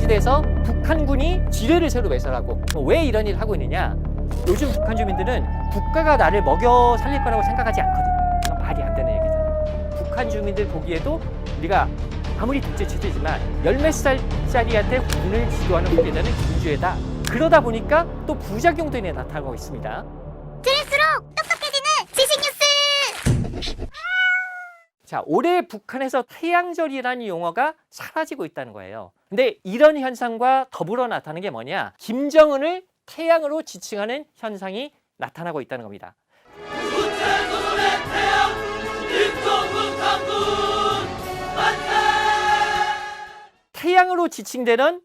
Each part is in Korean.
돼서 북한군이 지뢰를 새로 매설하고 왜 이런 일을 하고 있느냐? 요즘 북한 주민들은 국가가 나를 먹여 살릴 거라고 생각하지 않거든요. 이건 말이 안 되는 얘기잖아요. 북한 주민들 보기에도 우리가 아무리 독재 체제지만 열몇 살짜리한테 군을 지도하는 후계자는 김주애다. 그러다 보니까 또 부작용들이 나타나고 있습니다. 들을수록 똑똑해지는 지식 뉴스! 자, 올해 북한에서 태양절이라는 용어가 사라지고 있다는 거예요. 근데 이런 현상과 더불어 나타나는 게 뭐냐? 김정은을 태양으로 지칭하는 현상이 나타나고 있다는 겁니다. 태양으로 지칭되는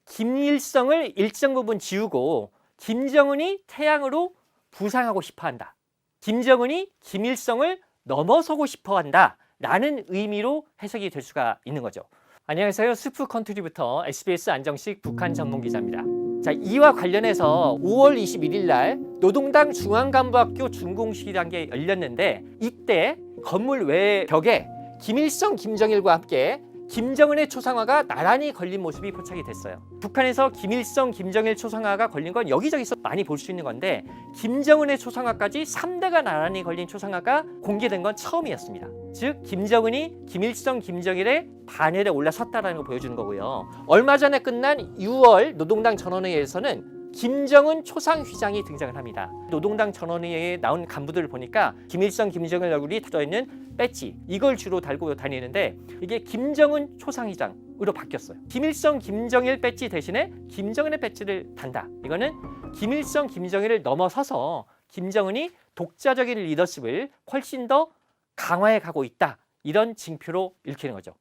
김일성을 일정 부분 지우고 김정은이 태양으로 부상하고 싶어한다. 김정은이 김일성을 넘어서고 싶어한다. 라는 의미로 해석이 될 수가 있는 거죠. 안녕하세요. 스프 컨트리부터 SBS 안정식 북한 전문 기자입니다. 자, 이와 관련해서 5월 21일 날 노동당 중앙간부학교 준공식이라는 게 열렸는데 이때 건물 외벽에 김일성, 김정일과 함께 김정은의 초상화가 나란히 걸린 모습이 포착이 됐어요. 북한에서 김일성, 김정일 초상화가 걸린 건 여기저기서 많이 볼 수 있는 건데 김정은의 초상화까지 3대가 나란히 걸린 초상화가 공개된 건 처음이었습니다. 즉 김정은이 김일성, 김정일의 반열에 올라섰다는 걸 보여주는 거고요. 얼마 전에 끝난 6월 노동당 전원회의에서는 김정은 초상휘장이 등장을 합니다. 노동당 전원회의에 나온 간부들을 보니까 김일성, 김정일 얼굴이 들어있는 배지 이걸 주로 달고 다니는데 이게 김정은 초상휘장으로 바뀌었어요. 김일성, 김정일 배지 대신에 김정은의 배지를 단다. 이거는 김일성, 김정일을 넘어서서 김정은이 독자적인 리더십을 훨씬 더 강화해 가고 있다. 이런 징표로 읽히는 거죠.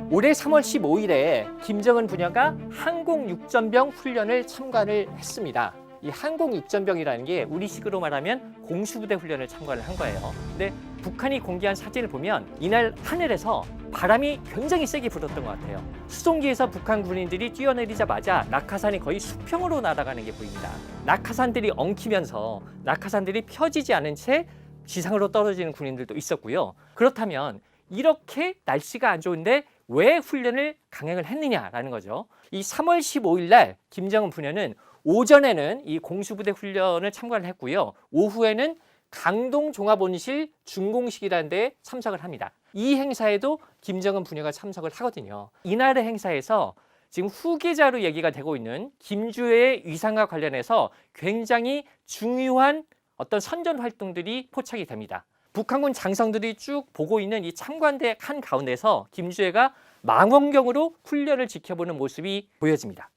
올해 3월 15일에 김정은 부녀가 항공 육전병 훈련을 참관을 했습니다. 이 항공 육전병이라는 게 우리식으로 말하면 공수부대 훈련을 참관을 한 거예요. 근데 북한이 공개한 사진을 보면 이날 하늘에서 바람이 굉장히 세게 불었던 것 같아요. 수송기에서 북한 군인들이 뛰어내리자마자 낙하산이 거의 수평으로 날아가는 게 보입니다. 낙하산들이 엉키면서 낙하산들이 펴지지 않은 채 지상으로 떨어지는 군인들도 있었고요. 그렇다면 이렇게 날씨가 안 좋은데 왜 훈련을 강행을 했느냐라는 거죠. 이 3월 15일 날 김정은 부녀는 오전에는 이 공수부대 훈련을 참관을 했고요. 오후에는 강동종합온실 준공식이라는 데에 참석을 합니다. 이 행사에도 김정은 부녀가 참석을 하거든요. 이날의 행사에서 지금 후계자로 얘기가 되고 있는 김주애의 위상과 관련해서 굉장히 중요한 어떤 선전 활동들이 포착이 됩니다. 북한군 장성들이 쭉 보고 있는 이 참관대 한 가운데서 김주애가 망원경으로 훈련을 지켜보는 모습이 보여집니다.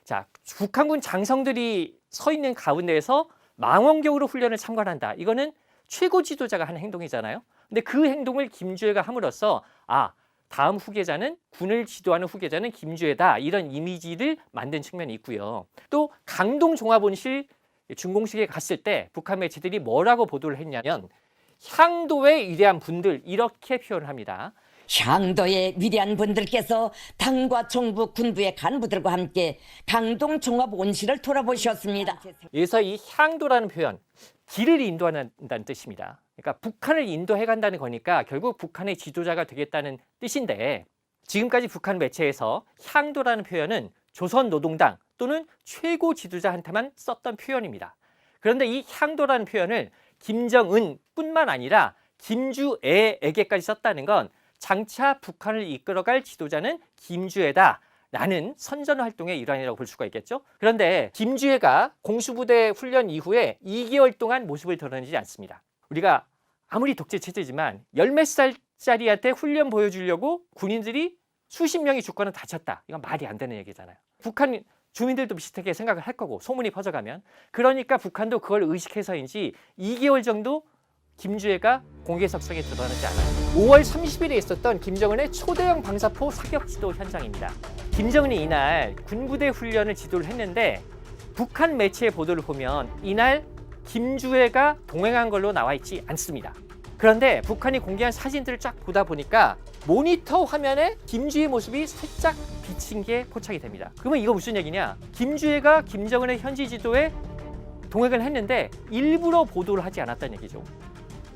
자, 북한군 장성들이 서 있는 가운데에서 망원경으로 훈련을 참관한다. 이거는 최고 지도자가 하는 행동이잖아요. 근데 그 행동을 김주애가 함으로써 다음 후계자는 군을 지도하는 후계자는 김주애다. 이런 이미지를 만든 측면이 있고요. 또 강동종합온실 준공식에 갔을 때 북한 매체들이 뭐라고 보도를 했냐면 향도의 위대한 분들 이렇게 표현을 합니다. 향도의 위대한 분들께서 당과 정부 군부의 간부들과 함께 강동 종합 온실을 돌아보셨습니다. 그래서 이 향도라는 표현, 길을 인도한다는 뜻입니다. 그러니까 북한을 인도해 간다는 거니까 결국 북한의 지도자가 되겠다는 뜻인데 지금까지 북한 매체에서 향도라는 표현은 조선노동당 또는 최고 지도자한테만 썼던 표현입니다. 그런데 이 향도라는 표현을 김정은뿐만 아니라 김주애에게까지 썼다는 건 장차 북한을 이끌어갈 지도자는 김주애다라는 선전 활동의 일환이라고 볼 수가 있겠죠. 그런데 김주애가 공수부대 훈련 이후에 2개월 동안 모습을 드러내지 않습니다. 우리가 아무리 독재 체제지만 열몇 살짜리한테 훈련 보여주려고 군인들이 수십 명이 죽거나 다쳤다. 이건 말이 안 되는 얘기잖아요. 북한 주민들도 비슷하게 생각을 할 거고 소문이 퍼져가면 그러니까 북한도 그걸 의식해서인지 2개월 정도 김주애가 공개석상에 드러나지 않아요. 5월 30일에 있었던 김정은의 초대형 방사포 사격 지도 현장입니다. 김정은이 이날 군부대 훈련을 지도를 했는데 북한 매체의 보도를 보면 이날 김주애가 동행한 걸로 나와 있지 않습니다. 그런데 북한이 공개한 사진들을 쫙 보다 보니까 모니터 화면에 김주애 모습이 살짝 비친 게 포착이 됩니다. 그러면 이거 무슨 얘기냐? 김주애가 김정은의 현지 지도에 동행을 했는데 일부러 보도를 하지 않았다는 얘기죠.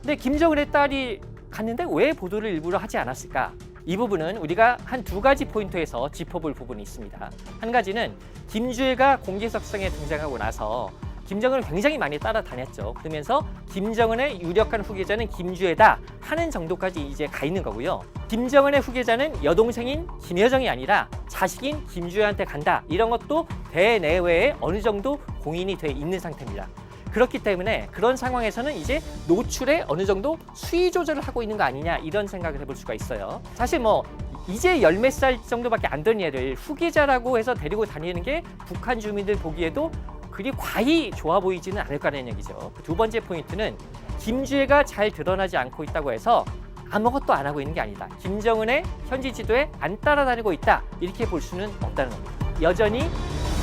근데 김정은의 딸이 갔는데 왜 보도를 일부러 하지 않았을까? 이 부분은 우리가 한 두 가지 포인트에서 짚어볼 부분이 있습니다. 한 가지는 김주애가 공개석상에 등장하고 나서 김정은을 굉장히 많이 따라다녔죠. 그러면서 김정은의 유력한 후계자는 김주애다 하는 정도까지 이제 가 있는 거고요. 김정은의 후계자는 여동생인 김여정이 아니라 자식인 김주애한테 간다. 이런 것도 대내외에 어느 정도 공인이 돼 있는 상태입니다. 그렇기 때문에 그런 상황에서는 이제 노출에 어느 정도 수위 조절을 하고 있는 거 아니냐 이런 생각을 해볼 수가 있어요. 사실 뭐 이제 열 몇 살 정도밖에 안 된 얘를 후계자라고 해서 데리고 다니는 게 북한 주민들 보기에도 그리 과히 좋아 보이지는 않을 거라는 얘기죠. 두 번째 포인트는 김주애가 잘 드러나지 않고 있다고 해서 아무것도 안 하고 있는 게 아니다. 김정은의 현지 지도에 안 따라다니고 있다. 이렇게 볼 수는 없다는 겁니다. 여전히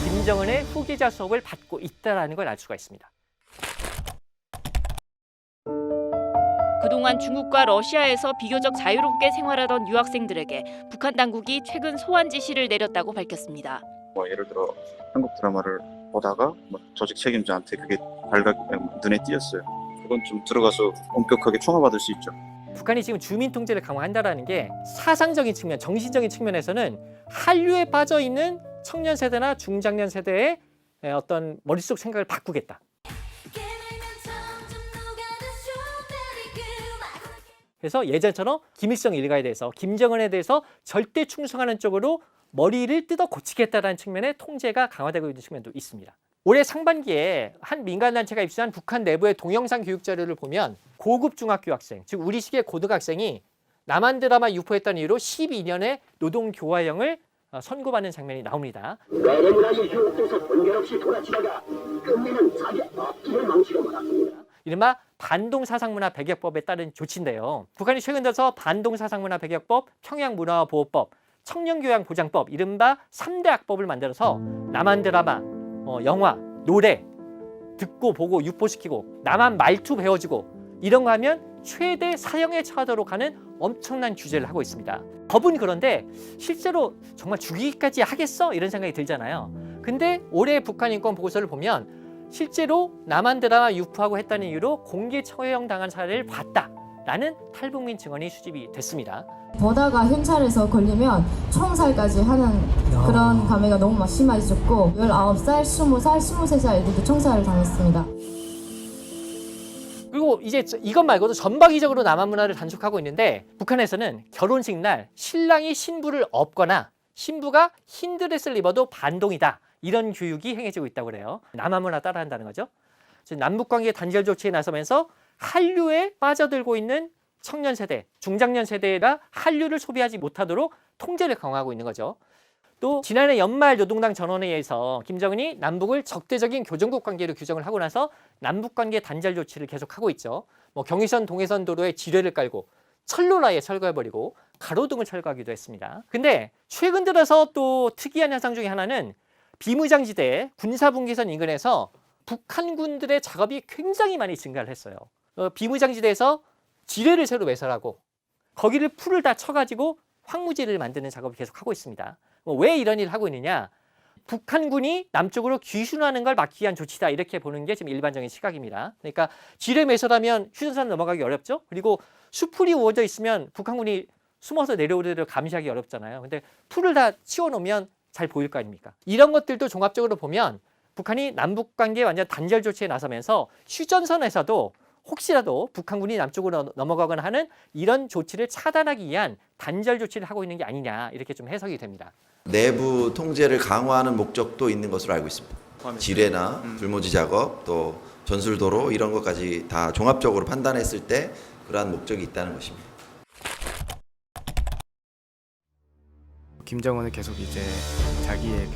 김정은의 후계자 수업을 받고 있다는 걸 알 수가 있습니다. 그동안 중국과 러시아에서 비교적 자유롭게 생활하던 유학생들에게 북한 당국이 최근 소환 지시를 내렸다고 밝혔습니다. 뭐 예를 들어 한국 드라마를 보다가 뭐 조직 책임자한테 그게 눈에 띄었어요. 그건 좀 들어가서 엄격하게 총알받을 수 있죠. 북한이 지금 주민 통제를 강화한다라는 게 사상적인 측면, 정신적인 측면에서는 한류에 빠져 있는 청년 세대나 중장년 세대의 어떤 머릿속 생각을 바꾸겠다. 그래서 예전처럼 김일성 일가에 대해서 김정은에 대해서 절대 충성하는 쪽으로 머리를 뜯어 고치겠다는 측면의 통제가 강화되고 있는 측면도 있습니다. 올해 상반기에 한 민간단체가 입수한 북한 내부의 동영상 교육 자료를 보면 고급 중학교 학생, 즉 우리식의 고등학생이 남한 드라마 유포했다는 이유로 12년의 노동교화형을 선고받는 장면이 나옵니다. 외래문화재 유혹돼서 번결없이 돌아치다가 끝내는 자기 앞길을 망치고 말았습니다. 이른바 반동사상문화 배격법에 따른 조치인데요. 북한이 최근 들어서 반동사상문화 배격법, 평양문화보호법, 청년교양보장법, 이른바 3대 악법을 만들어서 남한 드라마, 영화, 노래 듣고 보고 유포시키고 남한 말투 배워주고 이런 거 하면 최대 사형에 처하도록 하는 엄청난 규제를 하고 있습니다. 법은 그런데 실제로 정말 죽이기까지 하겠어? 이런 생각이 들잖아요. 근데 올해 북한 인권 보고서를 보면 실제로 남한 드라마 유포하고 했다는 이유로 공개 처형 당한 사례를 봤다라는 탈북민 증언이 수집이 됐습니다. 보다가 현찰에서 걸리면 총살까지 하는 그런 감회가 너무 심해졌고 19살, 20살, 23살 애들도 총살을 당했습니다. 그리고 이제 이것 말고도 전방위적으로 남한 문화를 단속하고 있는데 북한에서는 결혼식 날 신랑이 신부를 업거나 신부가 흰 드레스를 입어도 반동이다. 이런 교육이 행해지고 있다고 그래요. 남한 문화 따라한다는 거죠. 남북관계 단절 조치에 나서면서 한류에 빠져들고 있는 청년 세대, 중장년 세대가 한류를 소비하지 못하도록 통제를 강화하고 있는 거죠. 또 지난해 연말 노동당 전원회의에서 김정은이 남북을 적대적인 교정국 관계로 규정을 하고 나서 남북관계 단절 조치를 계속하고 있죠. 뭐 경의선, 동해선 도로에 지뢰를 깔고 철로를 아예 철거해버리고 가로등을 철거하기도 했습니다. 근데 최근 들어서 또 특이한 현상 중에 하나는 비무장지대 군사분계선 인근에서 북한군들의 작업이 굉장히 많이 증가를 했어요. 비무장지대에서 지뢰를 새로 매설하고 거기를 풀을 다 쳐가지고 황무지를 만드는 작업을 계속하고 있습니다. 왜 이런 일을 하고 있느냐? 북한군이 남쪽으로 귀순하는 걸 막기 위한 조치다 이렇게 보는 게 지금 일반적인 시각입니다. 그러니까 지뢰 매설하면 휴전선 넘어가기 어렵죠. 그리고 수풀이 우거져 있으면 북한군이 숨어서 내려오기를 감시하기 어렵잖아요. 근데 풀을 다 치워놓으면 잘 보일 거 아닙니까? 이런 것들도 종합적으로 보면 북한이 남북관계 완전 단절 조치에 나서면서 휴전선에서도 혹시라도 북한군이 남쪽으로 넘어가거나 하는 이런 조치를 차단하기 위한 단절 조치를 하고 있는 게 아니냐 이렇게 좀 해석이 됩니다. 내부 통제를 강화하는 목적도 있는 것으로 알고 있습니다. 지뢰나 불모지 작업 또 전술도로 이런 것까지 다 종합적으로 판단했을 때 그러한 목적이 있다는 것입니다. 김정은은 계속 이제 자기의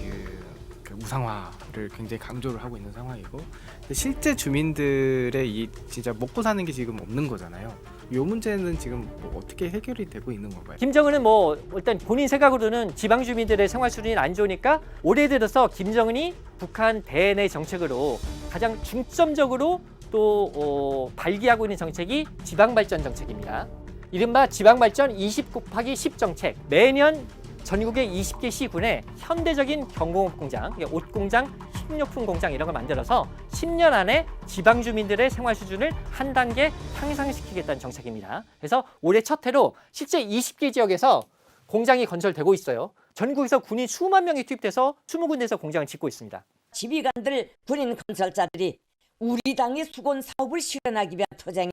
그 무상화를 굉장히 강조를 하고 있는 상황이고 근데 실제 주민들의 이 진짜 먹고 사는 게 지금 없는 거잖아요. 이 문제는 지금 뭐 어떻게 해결이 되고 있는 건가요? 김정은은 뭐 일단 본인 생각으로는 지방 주민들의 생활 수준이 안 좋으니까 올해 들어서 김정은이 북한 대내 정책으로 가장 중점적으로 또 발기하고 있는 정책이 지방발전 정책입니다. 이른바 지방발전 20곱하기10 정책. 매년 전국의 20개 시군에 현대적인 경공업 공장, 옷 공장, 식료품 공장 이런 걸 만들어서 10년 안에 지방 주민들의 생활 수준을 한 단계 향상시키겠다는 정책입니다. 그래서 올해 첫 해로 실제 20개 지역에서 공장이 건설되고 있어요. 전국에서 군인 수만 명이 투입돼서 20군데에서 공장을 짓고 있습니다. 지휘관들, 군인 건설자들이 우리 당의 수건 사업을 실현하기 위한 투쟁에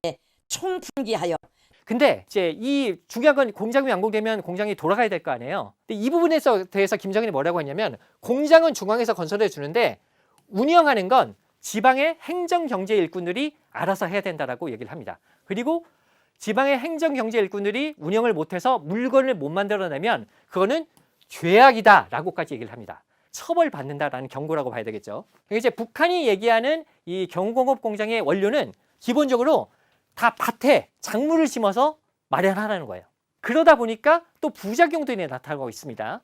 총분기하여 근데 이제 이 중요한 건 공장이 완공되면 공장이 돌아가야 될 거 아니에요. 근데 이 부분에 대해서 김정은이 뭐라고 했냐면 공장은 중앙에서 건설해 주는데 운영하는 건 지방의 행정경제 일꾼들이 알아서 해야 된다라고 얘기를 합니다. 그리고 지방의 행정경제 일꾼들이 운영을 못해서 물건을 못 만들어내면 그거는 죄악이다라고까지 얘기를 합니다. 처벌받는다라는 경고라고 봐야 되겠죠. 그러니까 이제 북한이 얘기하는 이 경공업 공장의 원료는 기본적으로 다 밭에 작물을 심어서 마련하라는 거예요. 그러다 보니까 또 부작용들이 나타나고 있습니다.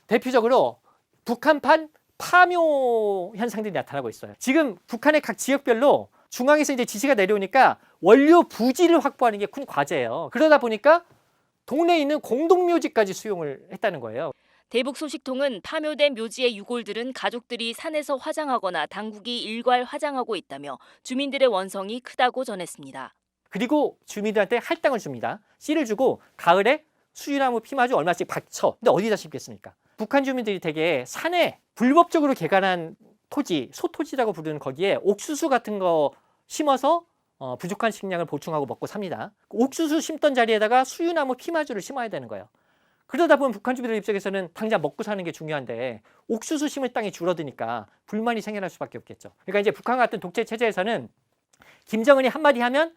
대표적으로 북한판 파묘 현상들이 나타나고 있어요. 지금 북한의 각 지역별로 중앙에서 이제 지시가 내려오니까 원료 부지를 확보하는 게 큰 과제예요. 그러다 보니까 동네에 있는 공동묘지까지 수용을 했다는 거예요. 대북 소식통은 파묘된 묘지의 유골들은 가족들이 산에서 화장하거나 당국이 일괄 화장하고 있다며 주민들의 원성이 크다고 전했습니다. 그리고 주민들한테 할당을 줍니다. 씨를 주고 가을에 수유나무 피마주 얼마씩 받쳐. 근데 어디다 심겠습니까? 북한 주민들이 되게 산에 불법적으로 개간한 토지, 소토지라고 부르는 거기에 옥수수 같은 거 심어서 부족한 식량을 보충하고 먹고 삽니다. 옥수수 심던 자리에다가 수유나무 피마주를 심어야 되는 거예요. 그러다 보면 북한 주민들 입장에서는 당장 먹고 사는 게 중요한데 옥수수 심을 땅이 줄어드니까 불만이 생겨날 수밖에 없겠죠. 그러니까 이제 북한 같은 독재 체제에서는 김정은이 한마디 하면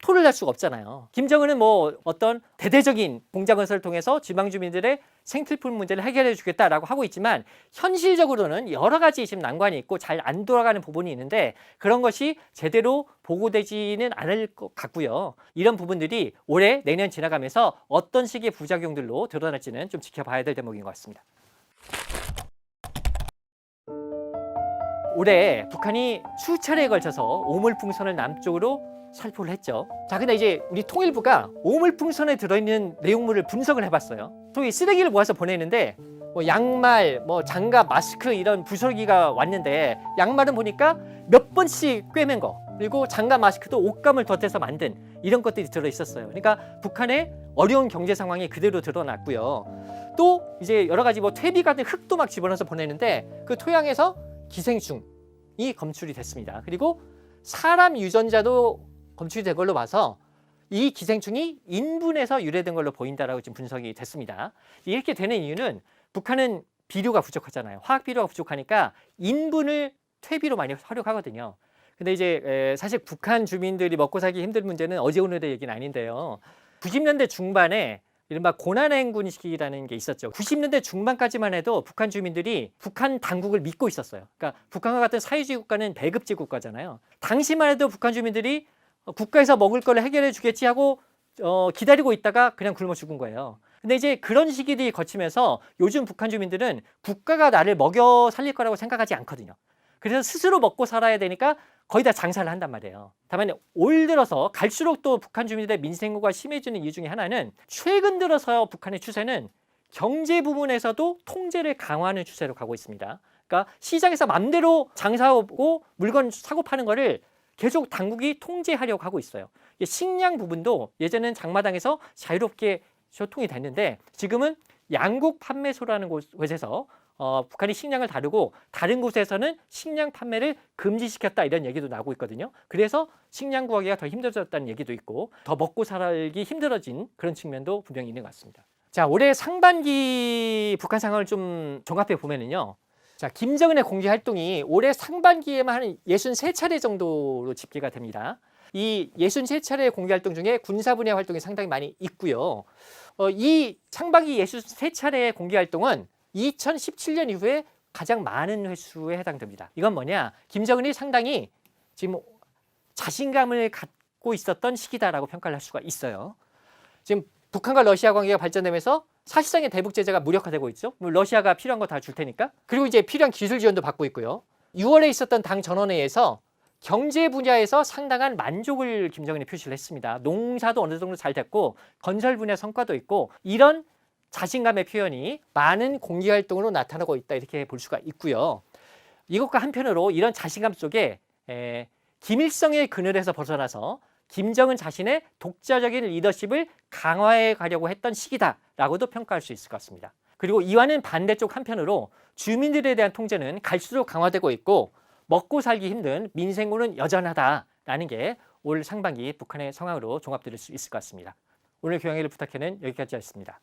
토를 날 수가 없잖아요. 김정은은 뭐 어떤 대대적인 공장 건설을 통해서 지방 주민들의 생필품 문제를 해결해 주겠다라고 하고 있지만 현실적으로는 여러 가지 지금 난관이 있고 잘 안 돌아가는 부분이 있는데 그런 것이 제대로 보고되지는 않을 것 같고요. 이런 부분들이 올해 내년 지나가면서 어떤 식의 부작용들로 드러날지는 좀 지켜봐야 될 대목인 것 같습니다. 올해 북한이 수차례에 걸쳐서 오물풍선을 남쪽으로 살포를 했죠. 자, 근데 이제 우리 통일부가 오물풍선에 들어있는 내용물을 분석을 해봤어요. 소위 쓰레기를 모아서 보내는데 뭐 양말, 뭐 장갑, 마스크 이런 부설기가 왔는데 양말은 보니까 몇 번씩 꿰맨 거 그리고 장갑, 마스크도 옷감을 덧대서 만든 이런 것들이 들어있었어요. 그러니까 북한의 어려운 경제 상황이 그대로 드러났고요. 또 이제 여러 가지 뭐 퇴비 같은 흙도 막 집어넣어서 보내는데 그 토양에서 기생충이 검출이 됐습니다. 그리고 사람 유전자도 검출이 된 걸로 봐서 이 기생충이 인분에서 유래된 걸로 보인다라고 지금 분석이 됐습니다. 이렇게 되는 이유는 북한은 비료가 부족하잖아요. 화학 비료가 부족하니까 인분을 퇴비로 많이 활용하거든요. 근데 이제 사실 북한 주민들이 먹고 살기 힘든 문제는 어제 오늘의 얘기는 아닌데요. 90년대 중반에 이른바 고난행군 시기라는 게 있었죠. 90년대 중반까지만 해도 북한 주민들이 북한 당국을 믿고 있었어요. 그러니까 북한과 같은 사회주의 국가는 배급제 국가잖아요. 당시만 해도 북한 주민들이 국가에서 먹을 걸 해결해 주겠지 하고 기다리고 있다가 그냥 굶어 죽은 거예요. 근데 이제 그런 시기들이 거치면서 요즘 북한 주민들은 국가가 나를 먹여 살릴 거라고 생각하지 않거든요. 그래서 스스로 먹고 살아야 되니까 거의 다 장사를 한단 말이에요. 다만 올 들어서 갈수록 또 북한 주민들의 민생고가 심해지는 이유 중에 하나는 최근 들어서 북한의 추세는 경제 부분에서도 통제를 강화하는 추세로 가고 있습니다. 그러니까 시장에서 맘대로 장사하고 물건 사고 파는 거를 계속 당국이 통제하려고 하고 있어요. 식량 부분도 예전에는 장마당에서 자유롭게 소통이 됐는데 지금은 양국 판매소라는 곳에서 북한이 식량을 다루고 다른 곳에서는 식량 판매를 금지시켰다 이런 얘기도 나오고 있거든요. 그래서 식량 구하기가 더 힘들어졌다는 얘기도 있고 더 먹고 살기 힘들어진 그런 측면도 분명히 있는 것 같습니다. 자, 올해 상반기 북한 상황을 좀 종합해 보면은요. 자, 김정은의 공개 활동이 올해 상반기에만 한 63차례 정도로 집계가 됩니다. 이 63차례의 공개 활동 중에 군사 분야 활동이 상당히 많이 있고요. 이 상반기 63차례의 공개 활동은 2017년 이후에 가장 많은 횟수에 해당됩니다. 이건 뭐냐? 김정은이 상당히 지금 자신감을 갖고 있었던 시기다라고 평가를 할 수가 있어요. 지금 북한과 러시아 관계가 발전되면서 사실상의 대북 제재가 무력화되고 있죠. 러시아가 필요한 거 다 줄 테니까. 그리고 이제 필요한 기술 지원도 받고 있고요. 6월에 있었던 당 전원회의에서 경제 분야에서 상당한 만족을 김정은이 표시를 했습니다. 농사도 어느 정도 잘 됐고 건설 분야 성과도 있고 이런 자신감의 표현이 많은 공개 활동으로 나타나고 있다 이렇게 볼 수가 있고요. 이것과 한편으로 이런 자신감 속에 김일성의 그늘에서 벗어나서 김정은 자신의 독자적인 리더십을 강화해 가려고 했던 시기다라고도 평가할 수 있을 것 같습니다. 그리고 이와는 반대쪽 한편으로 주민들에 대한 통제는 갈수록 강화되고 있고 먹고 살기 힘든 민생고는 여전하다라는 게 올 상반기 북한의 상황으로 종합될 수 있을 것 같습니다. 오늘 교양회를 부탁해는 여기까지였습니다.